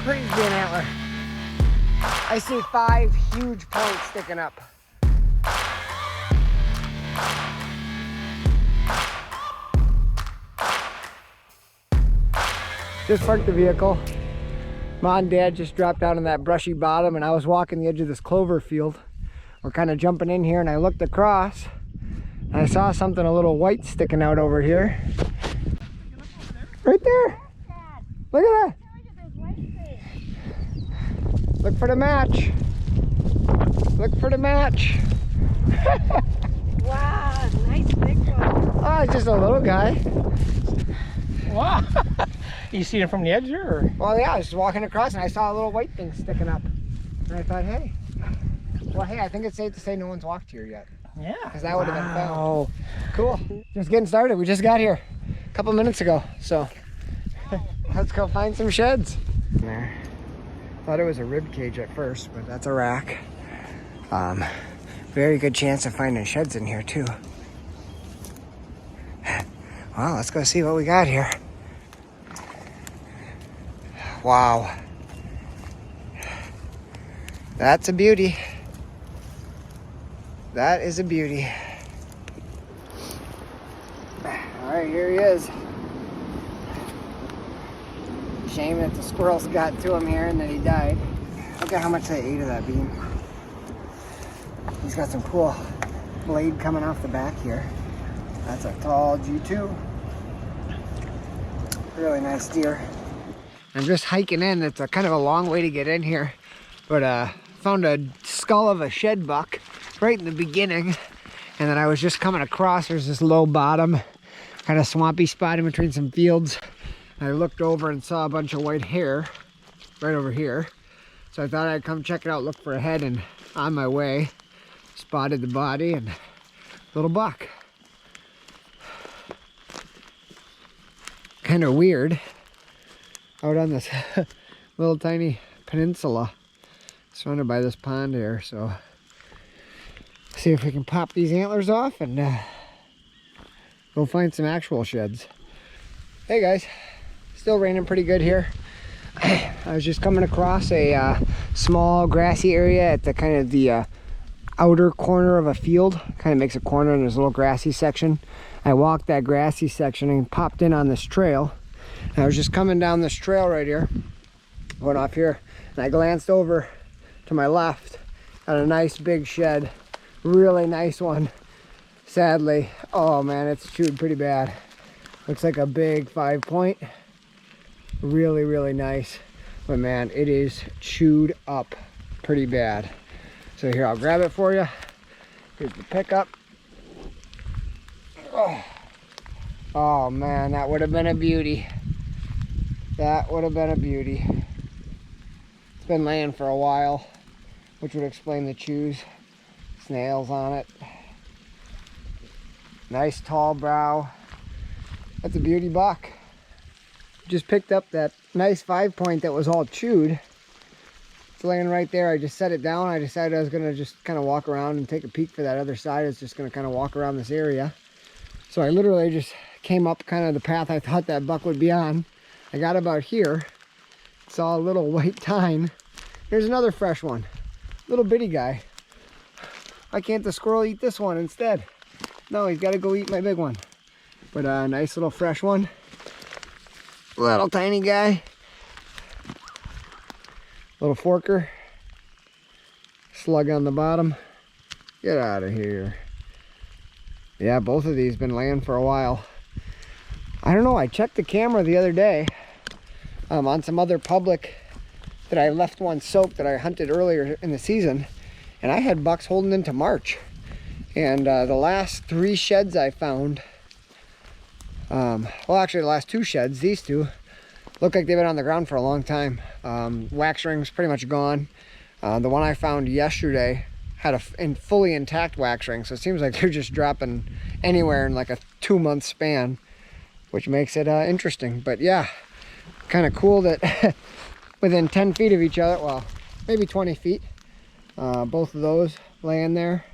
Praise be an antler. I see 5 huge points sticking up. Just parked the vehicle. Mom and Dad just dropped down on that brushy bottom, and I was walking the edge of this clover field. We're kind of jumping in here, and I looked across and I saw something a little white sticking out over here. Right there. Look at that. Look for the match. Look for the match. Wow, nice big one. Oh, it's just a little guy. Wow. You see it from the edge there? Or? Well, yeah, I was just walking across and I saw a little white thing sticking up. And I thought, hey. Well, hey, I think it's safe to say no one's walked here yet. Yeah. Because that would have been found. Cool. Just getting started. We just got here a couple minutes ago. So let's go find some sheds. There. Thought it was a rib cage at first, but that's a rack. Very good chance of finding sheds in here too. Well, let's go see what we got here. Wow. That's a beauty. That is a beauty. All right, here he is. Shame that the squirrels got to him here and that he died. Look at how much they ate of that beam. He's got some cool blade coming off the back here. That's a tall G2. Really nice deer. I'm just hiking in. It's a kind of a long way to get in here, but found a skull of a shed buck right in the beginning, and then I was just coming across. There's this low bottom, kind of swampy spot in between some fields. I looked over and saw a bunch of white hair right over here. So I thought I'd come check it out, look for a head, and on my way, spotted the body and little buck. Kind of weird. Out on this little tiny peninsula surrounded by this pond here. So see if we can pop these antlers off and go find some actual sheds. Hey guys. Still raining pretty good here. I was just coming across a small grassy area at the kind of the outer corner of a field. Kind of makes a corner and there's a little grassy section. I walked that grassy section and popped in on this trail. I was just coming down this trail right here, going off here, and I glanced over to my left at a nice big shed. Really nice one. Sadly, oh man, it's chewed pretty bad. Looks like a big 5-point. Really, really nice. But man, it is chewed up pretty bad. So here, I'll grab it for you. Here's the pickup. Oh man, that would have been a beauty. That would have been a beauty. It's been laying for a while, which would explain the chews. Snails on it. Nice tall brow. That's a beauty buck. Just picked up that nice 5-point that was all chewed. It's laying right there. I just set it down. I decided I was going to just kind of walk around and take a peek for that other side. I was just going to kind of walk around this area. So I literally just came up kind of the path I thought that buck would be on. I got about here. Saw a little white tine. Here's another fresh one. Little bitty guy. Why can't the squirrel eat this one instead? No, he's got to go eat my big one. But a nice little fresh one. Little tiny guy. Little forker. Slug on the bottom. Get out of here. Yeah, both of these been laying for a while. I don't know, I checked the camera the other day on some other public that I left one soaked that I hunted earlier in the season, and I had bucks holding into March. And the last 3 sheds I found, well actually the last 2 sheds, these 2, look like they've been on the ground for a long time. Wax ring's pretty much gone. The one I found yesterday had a fully intact wax ring, so it seems like they're just dropping anywhere in like a 2-month span, which makes it interesting. But yeah, kind of cool that within 10 feet of each other, well, maybe 20 feet, both of those laying there.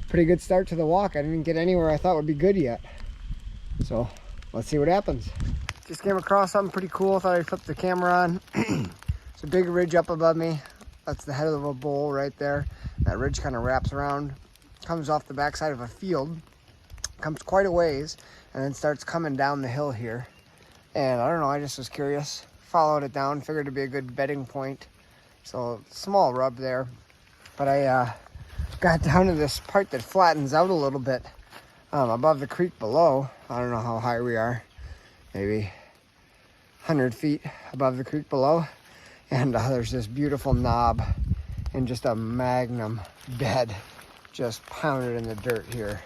Pretty good start to the walk. I didn't even get anywhere I thought would be good yet. So let's see what happens. Just came across something pretty cool. Thought I'd flip the camera on. It's a big ridge up above me. That's the head of a bowl right there. That ridge kind of wraps around, comes off the backside of a field, comes quite a ways, and then starts coming down the hill here. And I don't know, I just was curious. Followed it down, figured it'd be a good bedding point. So small rub there. But I got down to this part that flattens out a little bit above the creek below. I don't know how high we are. Maybe 100 feet above the creek below. And there's this beautiful knob and just a magnum bed just pounded in the dirt here.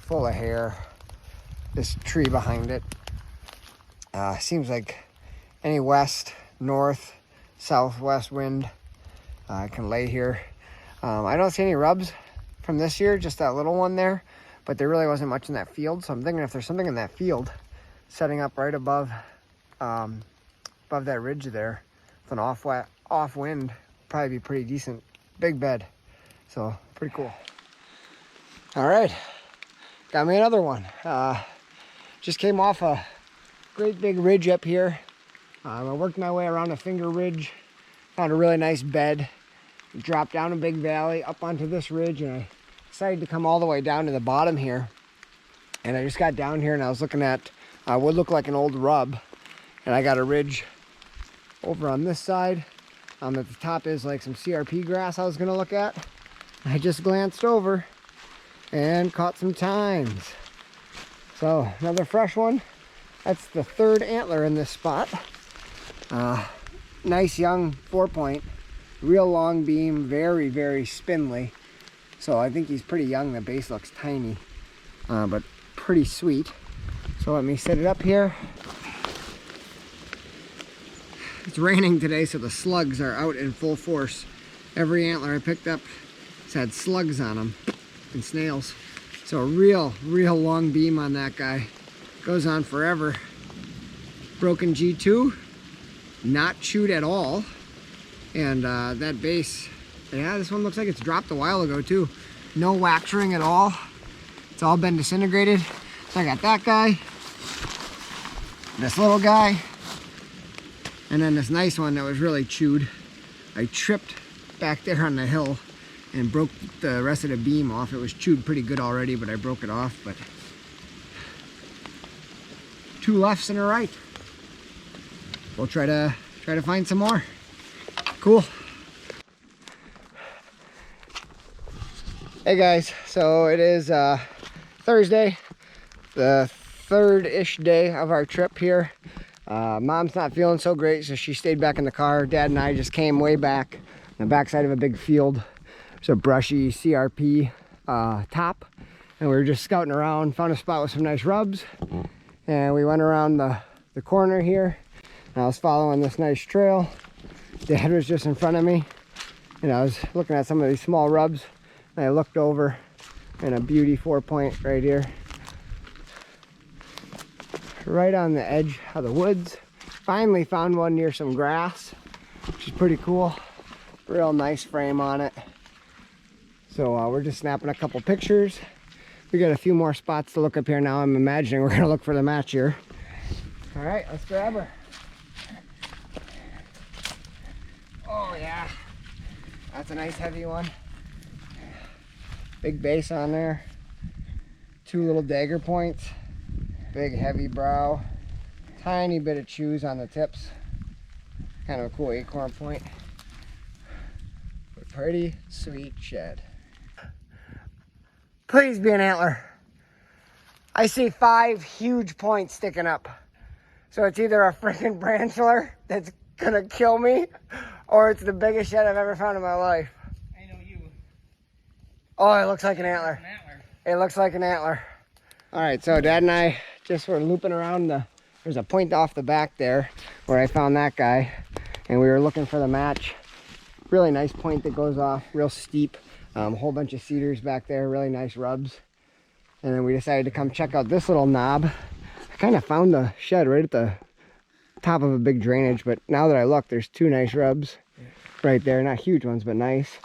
Full of hair. This tree behind it. Seems like any west, north, southwest wind can lay here. I don't see any rubs from this year, just that little one there, but there really wasn't much in that field. So I'm thinking if there's something in that field setting up right above that ridge there, with an off wind, probably be pretty decent. Big bed, so pretty cool. All right, got me another one. Just came off a great big ridge up here. I worked my way around a finger ridge, found a really nice bed, dropped down a big valley up onto this ridge, and I decided to come all the way down to the bottom here. And I just got down here and I was looking at what looked like an old rub, and I got a ridge over on this side. At the top is like some CRP grass I was gonna look at. I just glanced over and caught some tines. So another fresh one. That's the third antler in this spot. Nice young 4-point, real long beam, very, very spindly. So I think he's pretty young. The base looks tiny, but pretty sweet. So let me set it up here. It's raining today, so the slugs are out in full force. Every antler I picked up has had slugs on them and snails. So a real long beam on that guy. Goes on forever. Broken G2, not chewed at all. And that base, yeah, this one looks like it's dropped a while ago too. No wax ring at all. It's all been disintegrated. So I got that guy, this little guy, and then this nice one that was really chewed. I tripped back there on the hill and broke the rest of the beam off. It was chewed pretty good already, but I broke it off. But 2 lefts and a right. We'll try to find some more. Cool. Hey guys, so it is Thursday, the third-ish day of our trip here. Mom's not feeling so great, so she stayed back in the car. Dad and I just came way back on the backside of a big field. There's a brushy CRP top, and we were just scouting around, found a spot with some nice rubs, and we went around the corner here, and I was following this nice trail. Dad was just in front of me, and I was looking at some of these small rubs, and I looked over, and a beauty 4-point right here. Right on the edge of the woods. Finally found one near some grass, which is pretty cool. Real nice frame on it. So we're just snapping a couple pictures. We got a few more spots to look up here now. I'm imagining we're gonna look for the match here. All right, let's grab her. Oh yeah, that's a nice heavy one. Big base on there. 2 little dagger points. Big heavy brow, tiny bit of chews on the tips. Kind of a cool acorn point. But pretty sweet shed. Please be an antler. I see 5 huge points sticking up. So it's either a freaking branchler that's gonna kill me, or it's the biggest shed I've ever found in my life. I know you. Oh, it looks like an antler. It looks like an antler. All right, so Dad and I just were looping around there's a point off the back there where I found that guy, and we were looking for the match. Really nice point that goes off, real steep. A whole bunch of cedars back there, really nice rubs. And then we decided to come check out this little knob. I kind of found the shed right at the top of a big drainage, but now that I look, there's 2 nice rubs right there. Not huge ones, but nice.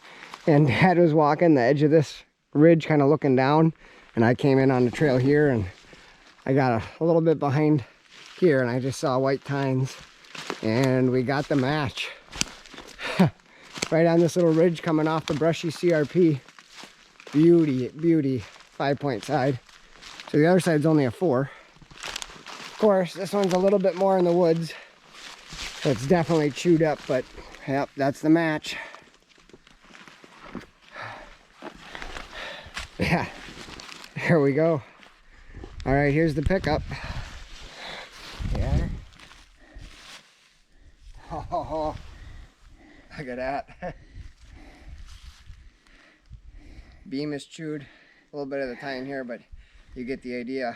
And Dad was walking the edge of this ridge, kind of looking down, and I came in on the trail here, and I got a little bit behind here, and I just saw white tines, and we got the match. right on this little ridge coming off the brushy CRP. Beauty, beauty, 5-point side. So the other side's only a 4. Of course, this one's a little bit more in the woods. So it's definitely chewed up, but yep, that's the match. Yeah, here we go. All right, here's the pickup. Yeah. Oh, look at that. Beam is chewed a little bit of the time here, but you get the idea.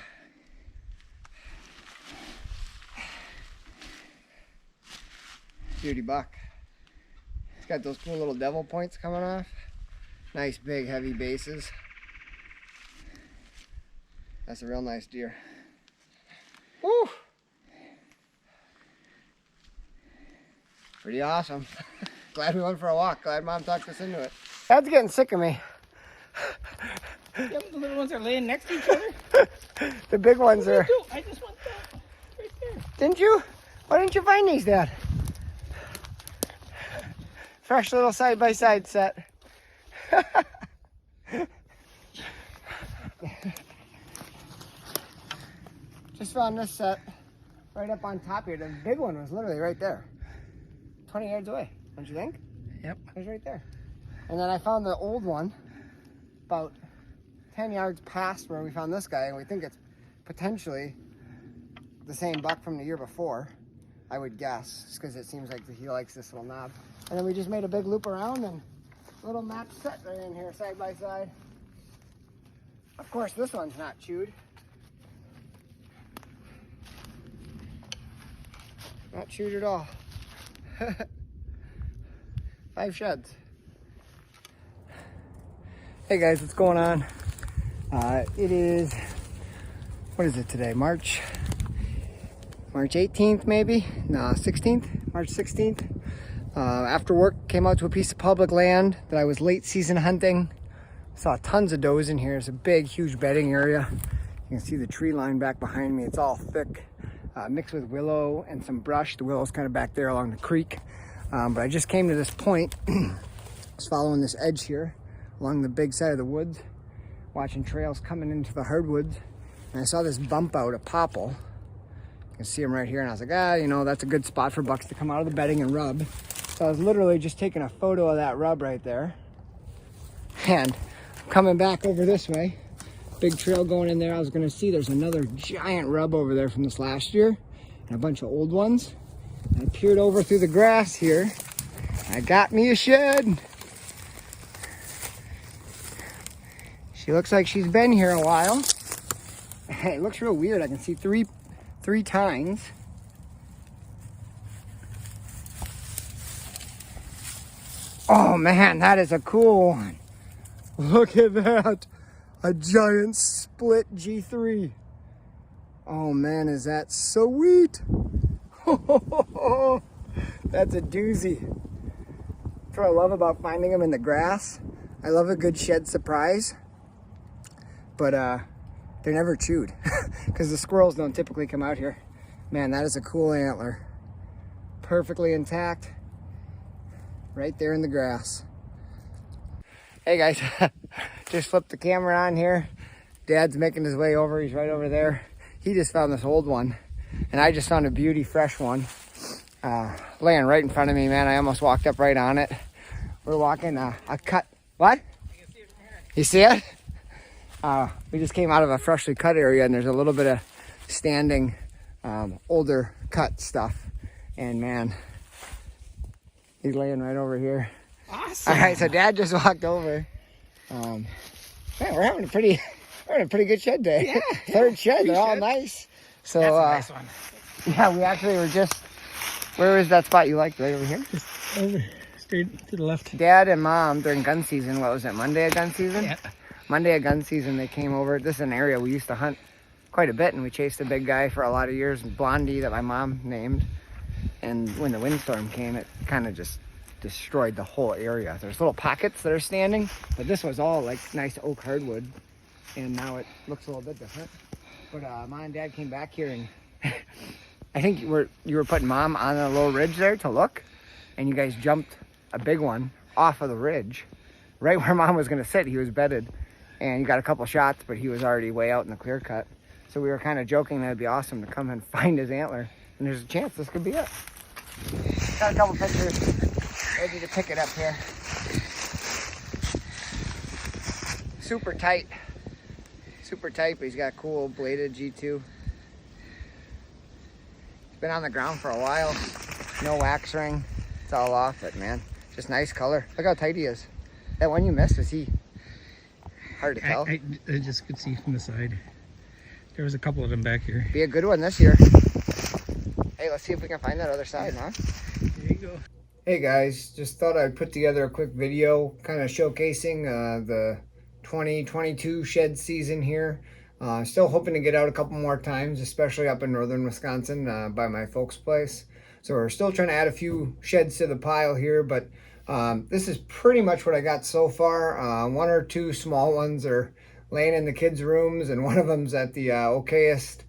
Beauty buck. It's got those cool little devil points coming off. Nice big heavy bases. That's a real nice deer. Woo! Pretty awesome. Glad we went for a walk. Glad Mom talked us into it. Dad's getting sick of me. Yeah, the little ones are laying next to each other. The big ones are. I just want that right there. Didn't you? Why didn't you find these, Dad? Fresh little side-by-side set. Just found this set right up on top here. The big one was literally right there. 20 yards away, don't you think? Yep. It was right there. And then I found the old one about 10 yards past where we found this guy, and we think it's potentially the same buck from the year before, I would guess, just because it seems like he likes this little knob. And then we just made a big loop around and a little map set right in here, side by side. Of course, this one's not chewed. Not chewed at all. 5 sheds. Hey guys, what's going on? It is, what is it today? March 18th maybe? No, 16th? March 16th. After work, came out to a piece of public land that I was late season hunting. Saw tons of does in here. It's a big, huge bedding area. You can see the tree line back behind me. It's all thick, mixed with willow and some brush. The willow's kind of back there along the creek. But I just came to this point. I was following this edge here along the big side of the woods, watching trails coming into the hardwoods. And I saw this bump out, a popple. You can see them right here. And I was like, you know, that's a good spot for bucks to come out of the bedding and rub. So I was literally just taking a photo of that rub right there. And coming back over this way, big trail going in there, I was gonna see there's another giant rub over there from this last year and a bunch of old ones. I peered over through the grass here. I got me a shed. She looks like she's been here a while. It looks real weird. I can see three tines. Oh man, that is a cool one. Look at that. A giant split G3. Oh man, is that sweet. That's a doozy. That's what I love about finding them in the grass. I love a good shed surprise. But they're never chewed because the squirrels don't typically come out here. Man, that is a cool antler. Perfectly intact. Right there in the grass. Hey guys, just flipped the camera on here. Dad's making his way over. He's right over there. He just found this old one. And I just found a beauty fresh one. Laying right in front of me, man. I almost walked up right on it. We're walking a cut. What? You see it? We just came out of a freshly cut area, and there's a little bit of standing older cut stuff. And man, he's laying right over here. Awesome. All right, so Dad just walked over. Man, we're having a pretty good shed day. Yeah. Third shed, they're all shed. nice. So That's a nice one. yeah, we actually were just, where was that spot you liked? Right over here? Over, straight to the left. Dad and Mom during gun season, what was it, Monday of gun season? Yeah. Monday of gun season, they came over. This is an area we used to hunt quite a bit, and we chased a big guy for a lot of years, Blondie, that my mom named. And when the windstorm came, it kind of just destroyed the whole area. There's little pockets that are standing, but this was all like nice oak hardwood, and now it looks a little bit different. But Mom and Dad came back here, and I think you were putting Mom on a little ridge there to look, and you guys jumped a big one off of the ridge, right where Mom was going to sit. He was bedded, and he got a couple shots, but he was already way out in the clear cut. So we were kind of joking that it'd be awesome to come and find his antler, and there's a chance this could be it. Got a couple pictures ready to pick it up here. Super tight, but he's got a cool bladed G2. He's been on the ground for a while. No wax ring. It's all off it, man. Just nice color. Look how tight he is. That one you missed, was he? Hard to tell. I just could see from the side. There was a couple of them back here. Be a good one this year. Hey, let's see if we can find that other side, huh? There you go. Hey guys, just thought I'd put together a quick video kind of showcasing the 2022 shed season here. Still hoping to get out a couple more times, especially up in northern Wisconsin by my folks' place. So we're still trying to add a few sheds to the pile here, but this is pretty much what I got so far. One or two small ones are laying in the kids' rooms, and one of them's at the Okayest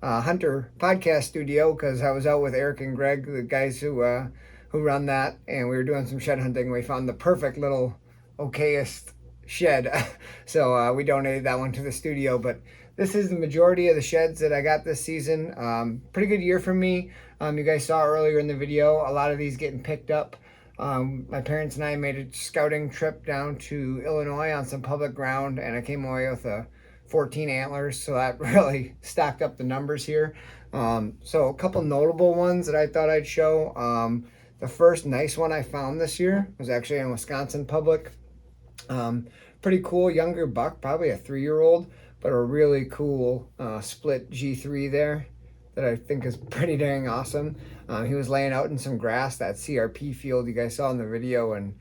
Hunter podcast studio, because I was out with Eric and Greg, the guys who run that, and we were doing some shed hunting. We found the perfect little Okayest shed, so we donated that one to the studio. But this is the majority of the sheds that I got this season. Pretty good year for me. You guys saw earlier in the video a lot of these getting picked up. My parents and I made a scouting trip down to Illinois on some public ground, and I came away with 14 antlers, so that really stacked up the numbers here. So a couple notable ones that I thought I'd show. The first nice one I found this year was actually in Wisconsin public. Pretty cool younger buck, probably a 3-year-old, but a really cool split G3 there that I think is pretty dang awesome. He was laying out in some grass, that CRP field you guys saw in the video, and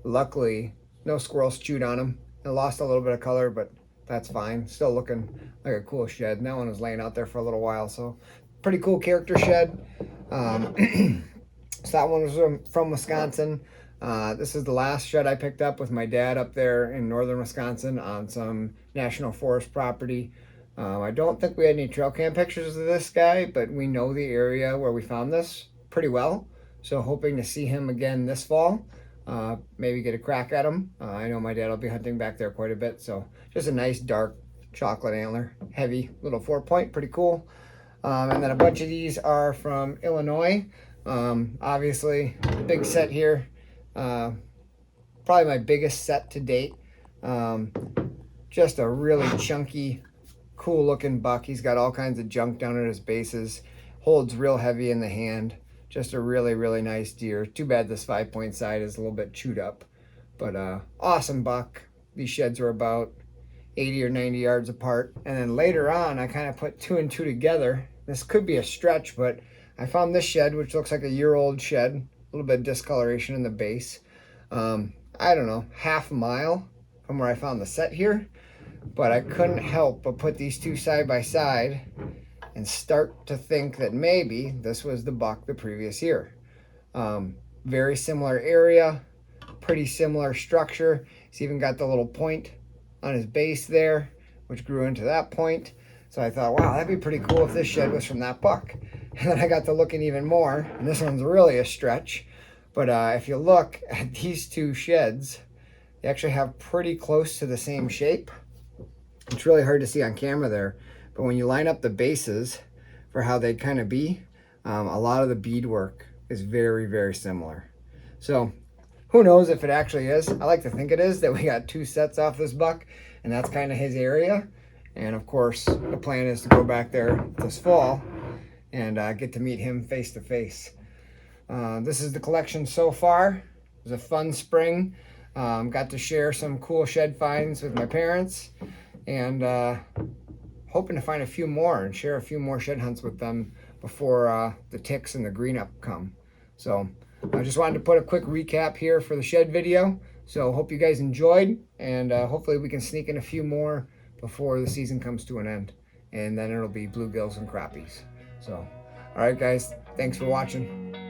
luckily no squirrels chewed on him. It lost a little bit of color, but that's fine. Still looking like a cool shed. And that one was laying out there for a little while, so pretty cool character shed. So that one was from Wisconsin. This is the last shed I picked up with my dad up there in northern Wisconsin on some national forest property. I don't think we had any trail cam pictures of this guy, but we know the area where we found this pretty well. So hoping to see him again this fall. Maybe get a crack at him. I know my dad will be hunting back there quite a bit. So just a nice dark chocolate antler, heavy little 4-point, pretty cool. And then a bunch of these are from Illinois. Obviously, big set here. Probably my biggest set to date. Just a really chunky, cool looking buck. He's got all kinds of junk down at his bases, holds real heavy in the hand. Just a really, really nice deer. Too bad this 5-point side is a little bit chewed up, but awesome buck. These sheds were about 80 or 90 yards apart. And then later on, I kind of put 2 and 2 together. This could be a stretch, but I found this shed, which looks like a year-old shed. A little bit of discoloration in the base. I don't know, half a mile from where I found the set here. But I couldn't help but put these two side by side and start to think that maybe this was the buck the previous year. Very similar area, pretty similar structure. He's even got the little point on his base there, which grew into that point. So I thought, wow, that'd be pretty cool if this shed was from that buck. And then I got to looking even more, and this one's really a stretch. But if you look at these two sheds, they actually have pretty close to the same shape. It's really hard to see on camera there, but when you line up the bases for how they'd kind of be, a lot of the beadwork is very, very similar. So who knows if it actually is. I like to think it is, that we got 2 sets off this buck, and that's kind of his area. And of course, the plan is to go back there this fall and get to meet him face to face. This is the collection so far. It was a fun spring. Got to share some cool shed finds with my parents, and hoping to find a few more and share a few more shed hunts with them before the ticks and the green up come. So I just wanted to put a quick recap here for the shed video. So hope you guys enjoyed, and hopefully we can sneak in a few more before the season comes to an end, and then it'll be bluegills and crappies. So all right guys, thanks for watching.